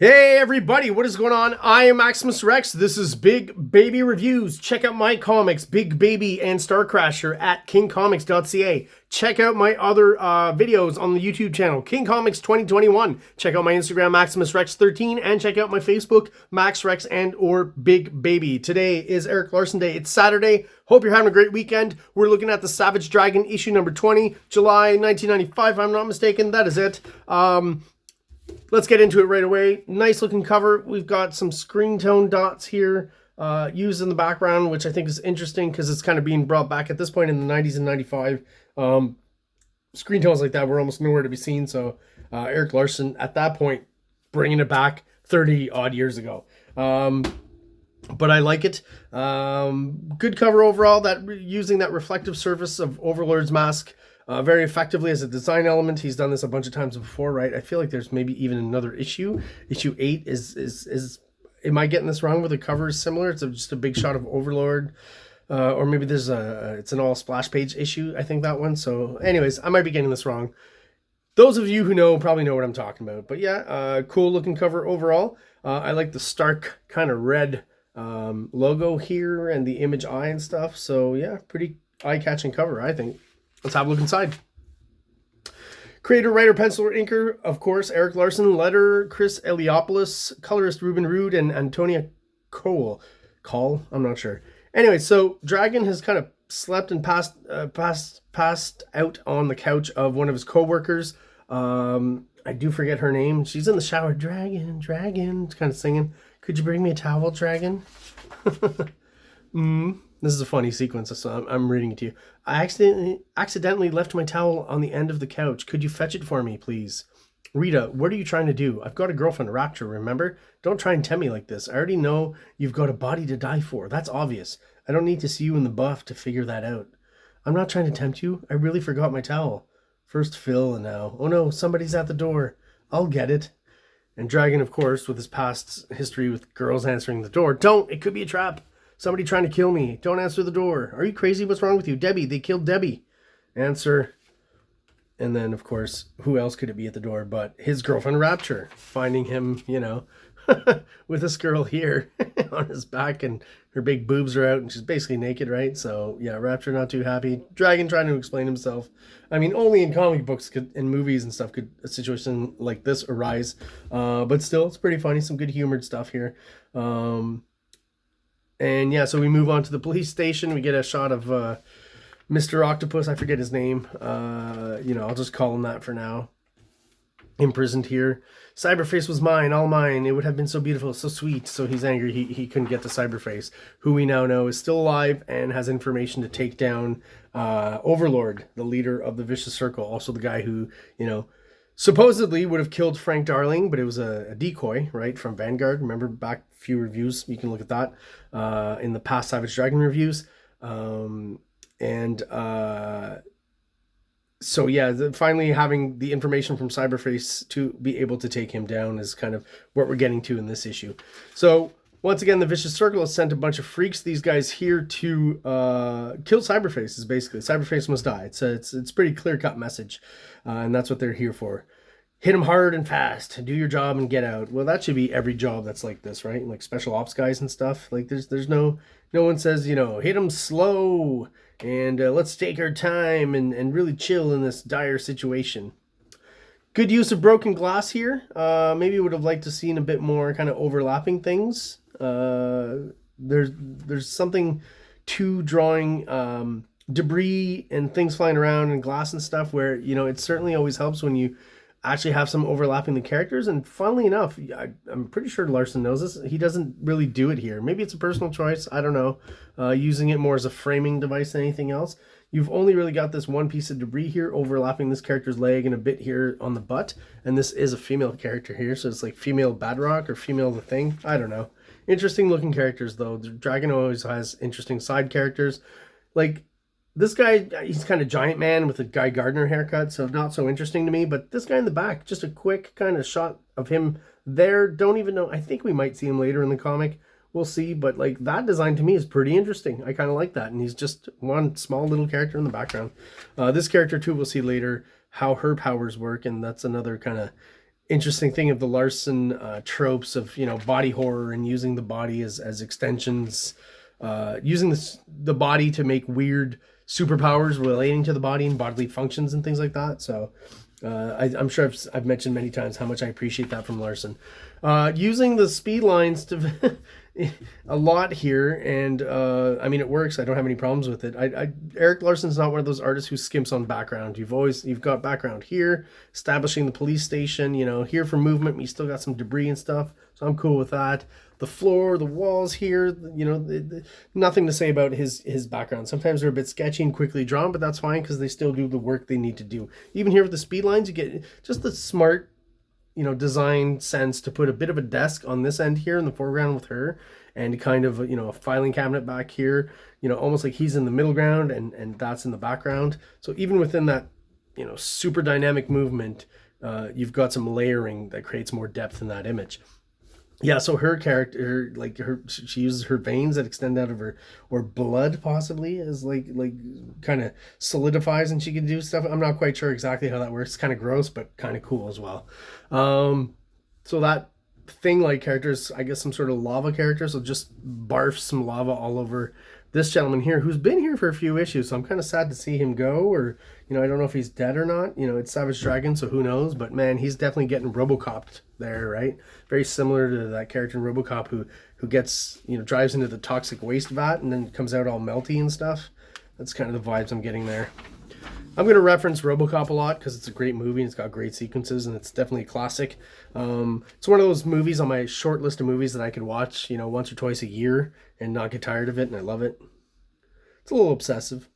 Hey everybody, what is going on? I am Maximus Rex. This is Big Baby Reviews. Check out my comics, Big Baby and Star Crasher at KINGCOMICS.CA. Check out my other videos on the YouTube channel, King Comics 2021. Check out my Instagram, Maximus Rex 13, and check out my Facebook, Max Rex and or Big Baby. Today is Erik Larsen Day. It's Saturday. Hope you're having a great weekend. We're looking at the Savage Dragon issue number 20, July 1995, if I'm not mistaken. That is it. Let's get into it right away. Nice looking cover. We've got some screen tone dots here used in the background, which I think is interesting because it's kind of being brought back at this point in the 90s and 95. Screen tones like that were almost nowhere to be seen. So Erik Larsen at that point bringing it back 30 odd years ago. But I like it. Good cover overall. That using that reflective surface of Overlord's mask very effectively as a design element. He's done this a bunch of times before, right? I feel like there's maybe even another issue. Issue 8 is am I getting this wrong with the cover is similar? It's just a big shot of Overlord. Or maybe there's it's an all splash page issue, I think that one. So anyways, I might be getting this wrong. Those of you who know probably know what I'm talking about. But yeah, cool looking cover overall. I like the stark kind of red logo here and the image eye and stuff. So yeah, pretty eye-catching cover, I think. Let's have a look inside. Creator, writer, penciler, inker, of course, Erik Larsen. Letter, Chris Eliopoulos. Colorist, Ruben Rude and Antonia Cole. I'm not sure. Anyway, so Dragon has kind of slept and passed out on the couch of one of his co-workers. I do forget her name. She's in the shower. Dragon, kind of singing. Could you bring me a towel, Dragon? This is a funny sequence, so I'm reading it to you. I accidentally left my towel on the end of the couch. Could you fetch it for me, please? Rita, what are you trying to do? I've got a girlfriend, Rapture, remember? Don't try and tempt me like this. I already know you've got a body to die for. That's obvious. I don't need to see you in the buff to figure that out. I'm not trying to tempt you. I really forgot my towel. First Phil and now. Oh no, somebody's at the door. I'll get it. And Dragon, of course, with his past history with girls answering the door. Don't! It could be a trap. Somebody trying to kill me. Don't answer the door. Are you crazy? What's wrong with you? Debbie, they killed Debbie. Answer. And then, of course, who else could it be at the door but his girlfriend, Rapture, finding him, you know, with this girl here on his back and her big boobs are out and she's basically naked, right? So, yeah, Rapture not too happy. Dragon trying to explain himself. I mean, only in comic books in movies and stuff could a situation like this arise. But still, it's pretty funny. Some good humored stuff here. And yeah, so we move on to the police station. We get a shot of Mr. Octopus. I forget his name. You know, I'll just call him that for now. Imprisoned here. Cyberface was mine, all mine. It would have been so beautiful, so sweet. So he's angry he couldn't get to Cyberface, who we now know is still alive and has information to take down Overlord, the leader of the Vicious Circle. Also the guy who, you know, supposedly would have killed Frank Darling, but it was a decoy, right, from Vanguard. Remember back a few reviews, you can look at that in the past Savage Dragon reviews. So yeah, finally having the information from Cyberface to be able to take him down is kind of what we're getting to in this issue. So once again, the Vicious Circle has sent a bunch of freaks, these guys here to kill Cyberface, is basically. Cyberface must die. It's a pretty clear-cut message, and that's what they're here for. Hit him hard and fast. Do your job and get out. Well, that should be every job that's like this, right? Like special ops guys and stuff. Like there's no one says, you know, hit him slow and let's take our time and really chill in this dire situation. Good use of broken glass here. Maybe would have liked to seen a bit more kind of overlapping things. There's something to drawing debris and things flying around and glass and stuff where, you know, it certainly always helps when you actually have some overlapping the characters. And funnily enough, I'm pretty sure Larsen knows this. He doesn't really do it here. Maybe it's a personal choice. I don't know. Using it more as a framing device than anything else. You've only really got this one piece of debris here overlapping this character's leg and a bit here on the butt. And this is a female character here. So it's like female Badrock or female The Thing. I don't know. Interesting looking characters though. Dragon always has interesting side characters. Like this guy, he's kind of giant man with a Guy Gardner haircut, so not so interesting to me. But this guy in the back, just a quick kind of shot of him there. Don't even know. I think we might see him later in the comic. We'll see. But like that design to me is pretty interesting. I kind of like that. And he's just one small little character in the background. This character too, we'll see later how her powers work. And that's another kind of interesting thing of the Larson tropes of, you know, body horror and using the body as extensions, using the body to make weird superpowers relating to the body and bodily functions and things like that. So I'm sure I've mentioned many times how much I appreciate that from Larson. Using the speed lines to a lot here, and I mean, it works. I don't have any problems with it. Eric Larson's not one of those artists who skimps on background. You've got background here, establishing the police station, you know, here for movement, but you still got some debris and stuff, so I'm cool with that. The floor, the walls here, you know, nothing to say about his background. Sometimes they're a bit sketchy and quickly drawn, but that's fine because they still do the work they need to do. Even here with the speed lines, you get just the smart, you know, design sense to put a bit of a desk on this end here in the foreground with her, and kind of, you know, a filing cabinet back here, you know, almost like he's in the middle ground and that's in the background. So even within that, you know, super dynamic movement, you've got some layering that creates more depth in that image. Yeah, so her character, she uses her veins that extend out of her, or blood possibly, as like kind of solidifies, and she can do stuff. I'm not quite sure exactly how that works. It's kind of gross, but kind of cool as well. So that thing-like characters, I guess some sort of lava character, so just barf some lava all over this gentleman here, who's been here for a few issues, so I'm kind of sad to see him go, or, you know, I don't know if he's dead or not. You know, it's Savage Dragon, so who knows, but man, he's definitely getting Robocopped there, right? Very similar to that character in Robocop who gets, you know, drives into the toxic waste vat and then comes out all melty and stuff. That's kind of the vibes I'm getting there. I'm going to reference Robocop a lot because it's a great movie and it's got great sequences and it's definitely a classic. It's one of those movies on my short list of movies that I could watch, you know, once or twice a year and not get tired of it, and I love it. It's a little obsessive.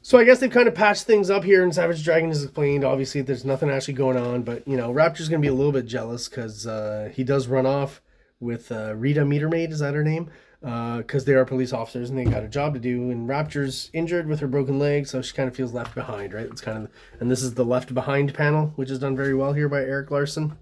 So I guess they've kind of patched things up here, and Savage Dragon is explained. Obviously, there's nothing actually going on, but, you know, Rapture's going to be a little bit jealous because he does run off with Rita Metermaid, is that her name? Because they are police officers and they got a job to do, and Rapture's injured with her broken leg, so she kind of feels left behind, right? It's kind of, and this is the left behind panel, which is done very well here by Eric Larson.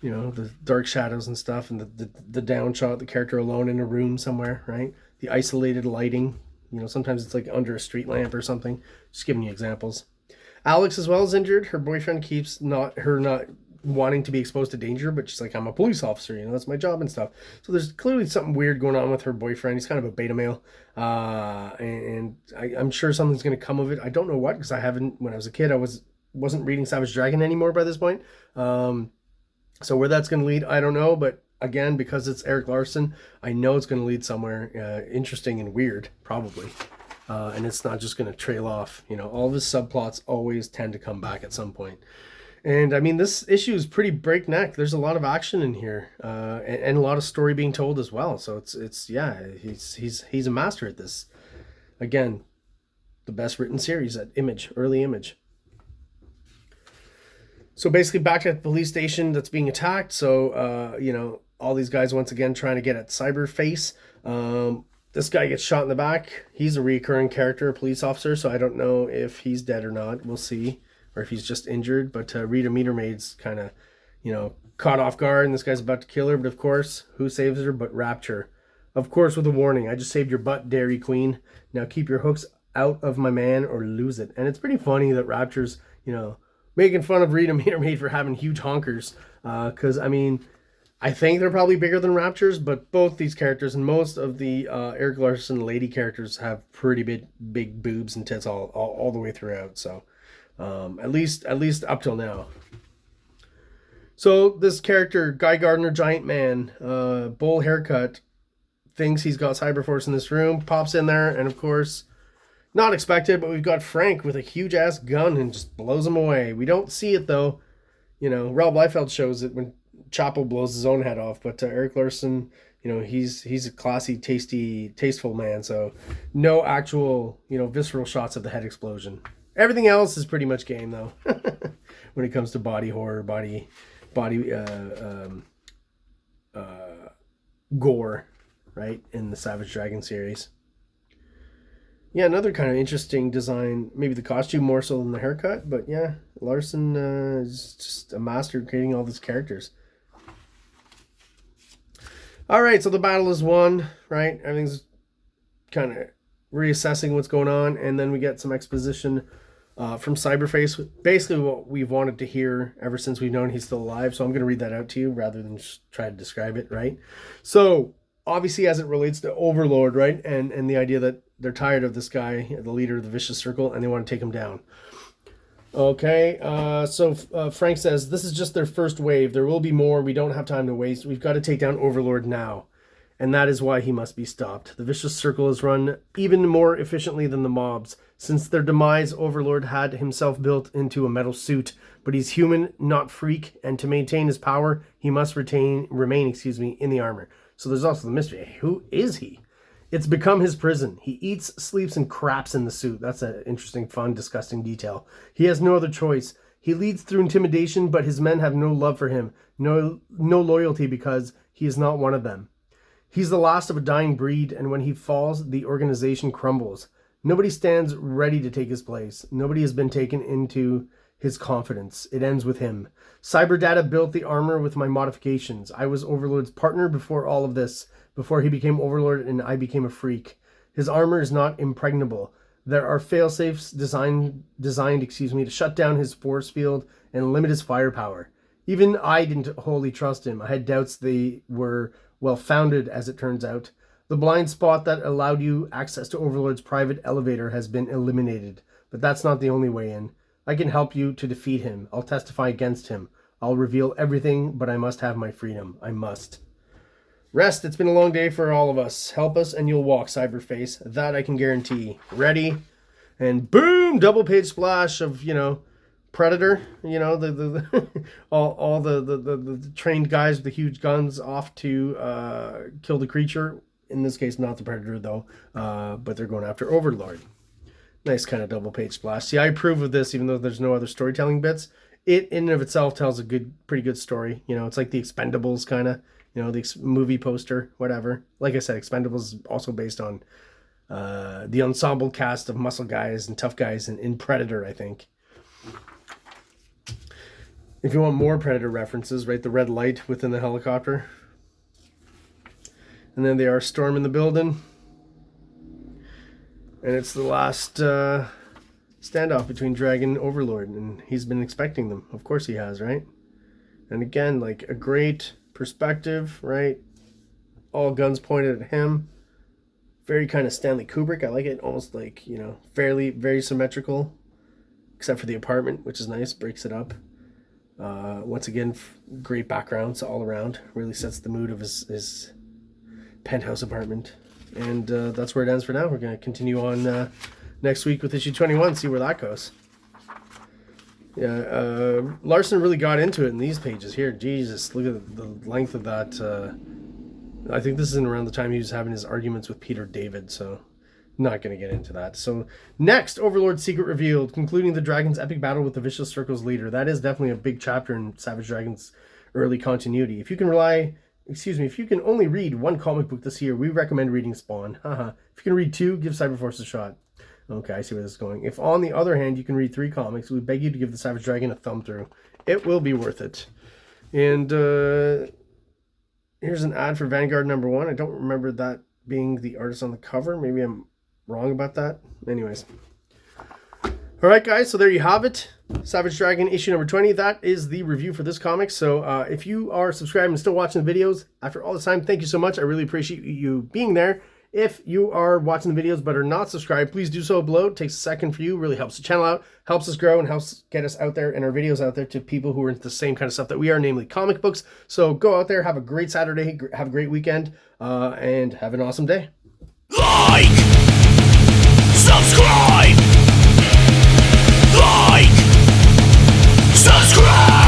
You know, the dark shadows and stuff, and the down shot, the character alone in a room somewhere, right? The isolated lighting. You know, sometimes it's like under a street lamp or something. Just giving you examples. Alex as well is injured. Her boyfriend keeps not wanting to be exposed to danger, but she's like, I'm a police officer, you know, that's my job and stuff. So there's clearly something weird going on with her boyfriend. He's kind of a beta male, and I'm sure something's going to come of it. I don't know what, because when I was a kid, I wasn't reading Savage Dragon anymore by this point. So where that's going to lead, I don't know, but again, because it's Eric Larson, I know it's going to lead somewhere interesting and weird, probably. And it's not just going to trail off. You know, all of his subplots always tend to come back at some point. And I mean, this issue is pretty breakneck. There's a lot of action in here, and a lot of story being told as well. So it's yeah, he's a master at this. Again, the best written series at Image, early Image. So basically, back at the police station that's being attacked. So you know, all these guys once again trying to get at Cyberface. This guy gets shot in the back. He's a recurring character, a police officer. So I don't know if he's dead or not. We'll see. Or if he's just injured, but Rita Metermaid's kind of, you know, caught off guard, and this guy's about to kill her, but of course, who saves her but Rapture? Of course, with a warning, I just saved your butt, Dairy Queen. Now keep your hooks out of my man or lose it. And it's pretty funny that Rapture's, you know, making fun of Rita Metermaid for having huge honkers, because, I mean, I think they're probably bigger than Rapture's, but both these characters and most of the Eric Larson lady characters have pretty big boobs and tits all the way throughout, so... at least up till now. So this character, Guy Gardner, Giant Man, bowl haircut, thinks he's got Cyberforce in this room, pops in there, and of course, not expected, but we've got Frank with a huge ass gun and just blows him away. We don't see it though. You know, Rob Liefeld shows it when Chapo blows his own head off, but Eric Larson, you know, he's a classy, tasteful man, so no actual, you know, visceral shots of the head explosion. Everything else is pretty much game, though, when it comes to body horror, body gore, right, in the Savage Dragon series. Yeah, another kind of interesting design, maybe the costume more so than the haircut, but yeah, Larson is just a master at creating all these characters. All right, so the battle is won, right? Everything's kind of reassessing what's going on, and then we get some exposition from Cyberface. Basically what we've wanted to hear ever since we've known he's still alive. So I'm going to read that out to you rather than just try to describe it, right? So obviously as it relates to Overlord, right? And the idea that they're tired of this guy, the leader of the Vicious Circle, and they want to take him down. Okay, so Frank says, this is just their first wave. There will be more. We don't have time to waste. We've got to take down Overlord now. And that is why he must be stopped. The Vicious Circle is run even more efficiently than the mobs. Since their demise, Overlord had himself built into a metal suit, but he's human, not freak, and to maintain his power, he must remain in the armor. So there's also the mystery. Who is he? It's become his prison. He eats, sleeps, and craps in the suit. That's an interesting, fun, disgusting detail. He has no other choice. He leads through intimidation, but his men have no love for him, no loyalty, because he is not one of them. He's the last of a dying breed, and when he falls, the organization crumbles. Nobody stands ready to take his place. Nobody has been taken into his confidence. It ends with him. Cyberdata built the armor with my modifications. I was Overlord's partner before all of this, before he became Overlord and I became a freak. His armor is not impregnable. There are failsafes designed to shut down his force field and limit his firepower. Even I didn't wholly trust him. I had doubts they were well-founded, as it turns out. The blind spot that allowed you access to Overlord's private elevator has been eliminated, but that's not the only way in. I can help you to defeat him. I'll testify against him. I'll reveal everything, but I must have my freedom. I must. Rest. It's been a long day for all of us. Help us and you'll walk, Cyberface. That I can guarantee. Ready? And boom! Double page splash of, Predator, all the trained guys with the huge guns off to kill the creature. In this case, not the Predator, though, but they're going after Overlord. Nice kind of double page splash. See, I approve of this, even though there's no other storytelling bits. It, in and of itself, tells a pretty good story. It's like the Expendables, kind of, the movie poster, whatever. Like I said, Expendables is also based on the ensemble cast of muscle guys and tough guys in Predator, I think. If you want more Predator references, right, the red light within the helicopter. And then they are storming the building. And it's the last standoff between Dragon and Overlord. And he's been expecting them. Of course he has, right? And again, like a great perspective, right? All guns pointed at him. Very kind of Stanley Kubrick. I like it. Almost like, very symmetrical. Except for the apartment, which is nice. Breaks it up. Once again, great backgrounds all around. Really sets the mood of his penthouse apartment. And that's where it ends for now. We're going to continue on next week with issue 21, see where that goes. Yeah, Larson really got into it in these pages here. Jesus, look at the length of that. I think this is around the time he was having his arguments with Peter David, so not going to get into that. So next, Overlord's secret revealed, concluding the Dragon's epic battle with the Vicious Circle's leader. That is definitely a big chapter in Savage Dragon's early continuity. If you can only read one comic book this year, we recommend reading Spawn. If you can read 2, give Cyberforce a shot. Okay, I see where this is going. If, on the other hand, you can read 3 comics, we beg you to give the Savage Dragon a thumb through. It will be worth it. And here's an ad for Vanguard #1. I don't remember that being the artist on the cover. Maybe I'm wrong about that. Anyways. All right, guys, so there you have it. Savage Dragon issue number 20. That is the review for this comic. So if you are subscribed and still watching the videos after all this time, thank you so much. I really appreciate you being there. If you are watching the videos but are not subscribed, please do so below. It takes a second for you. Really helps the channel out, helps us grow, and helps get us out there and our videos out there to people who are into the same kind of stuff that we are, namely comic books. So go out there, have a great Saturday, have a great weekend, and have an awesome day. Like, subscribe, like, subscribe.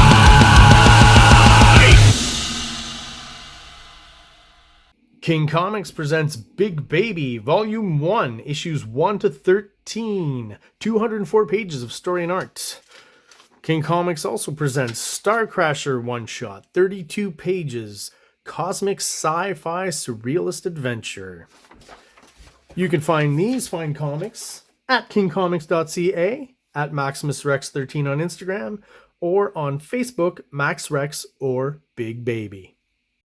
King Comics presents Big Baby, Volume 1, Issues 1 to 13, 204 pages of story and art. King Comics also presents Star Crasher one-shot, 32 pages, cosmic sci-fi surrealist adventure. You can find these fine comics at KINGCOMICS.CA, at MaximusRex13 on Instagram, or on Facebook, MaxRex or Big Baby.